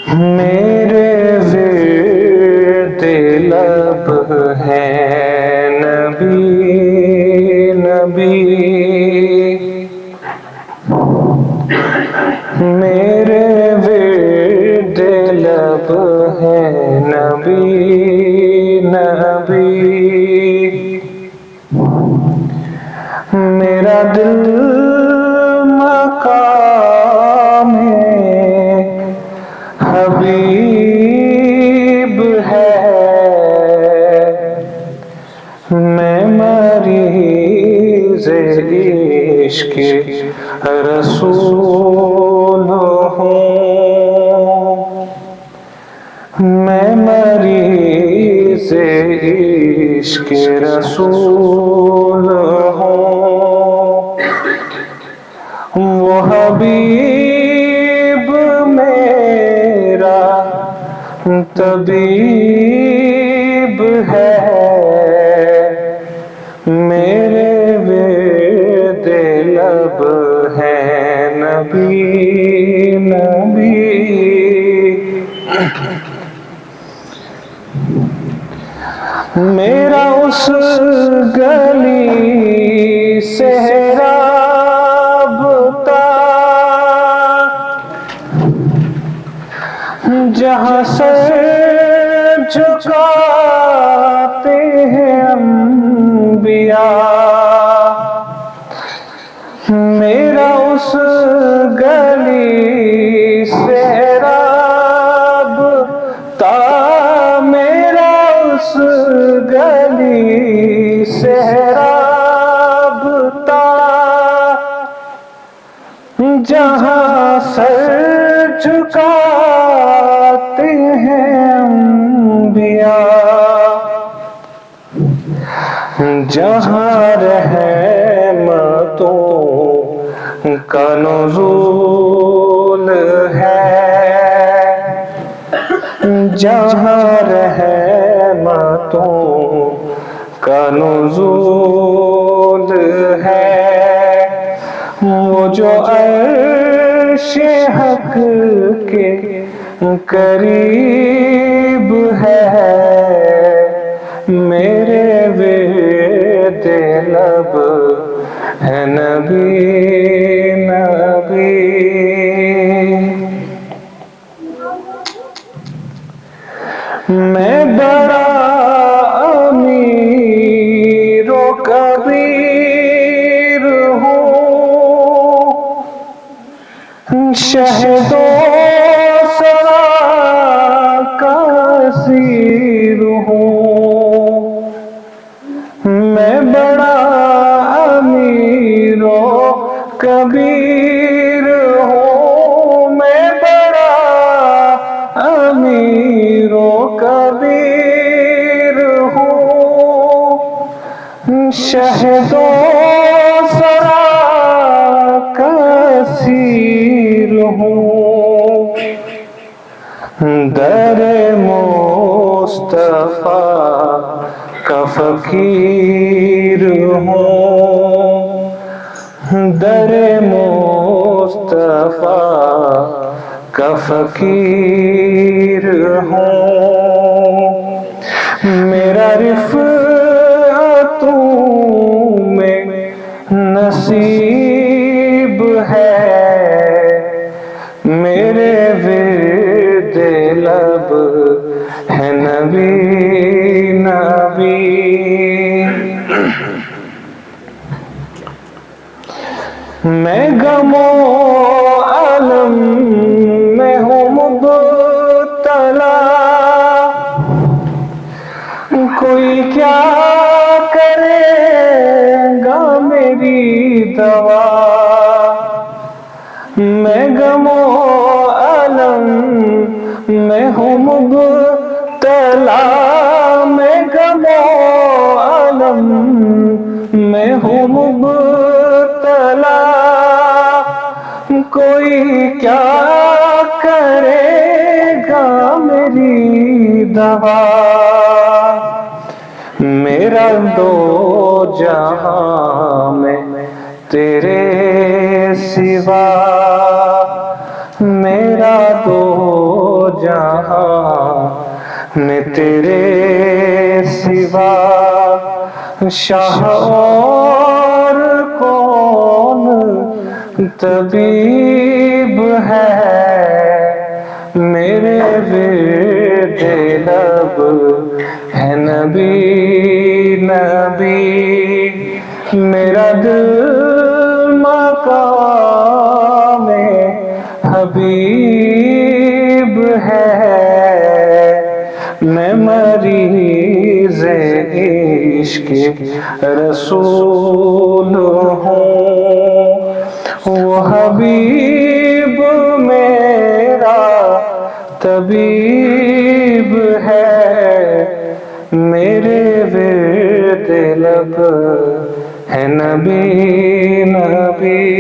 میرے ورد لب ہیں نبی نبی، میرے ورد لب ہیں نبی نبی، میرا دل مقام حبیب ہے، میں مریض عشق رسول ہوں، میں مریض عشق رسول ہوں، وہ حبیب میرا طبیب ہے، میرے ورد لب ہے نبی نبی، میرا اس گلی سے رابطہ جہاں سر جھکاتے ہیں انبیاء، میرا اس گلی سے رابطہ، میرا اس گلی سے رابطہ جہاں سر جھکاتے ہیں انبیاء، جہاں رحمتوں کا نزول ہے، جہاں رحمتوں کا نزول ہے، وہ جو عرش حق کے قریب ہے، میرے ورد لب ہے نبی نبی، میں بڑا امیر و کبیر ہوں، شہد و سرا کا اسیر ہوں، میں بڑا امیر و کبیر ہوں، میں بڑا امیر و کبیر ہوں، شہد و سرا کا اسیر ہوں، در مصطفیٰ کا فقیر ہوں، در مصطفیٰ کا فقیر ہوں، میرا رفعتوں میں نصیب ہے، میرے ورد لب ہے نبی نبی، میں غم و الم میں ہوں مبتلا، کوئی کیا کرے گا میری دوا، میں غم و الم میں ہوں مبتلا، میں غم و الم میں ہوں مبتلا، کوئی کیا کرے گا میری دوا، میرا دو جہاں میں تیرے سوا، میرا دو جہاں میں تیرے سوا شاہ اور کون طبیب ہے، میرے ورد لب ہے نبی نبی، میرا دل مقام حبیب ہے، میں مریض عشق رسول ہوں، وہ حبیب میرا طبیب ہے، میرے ورد لب ہے نبی نبی۔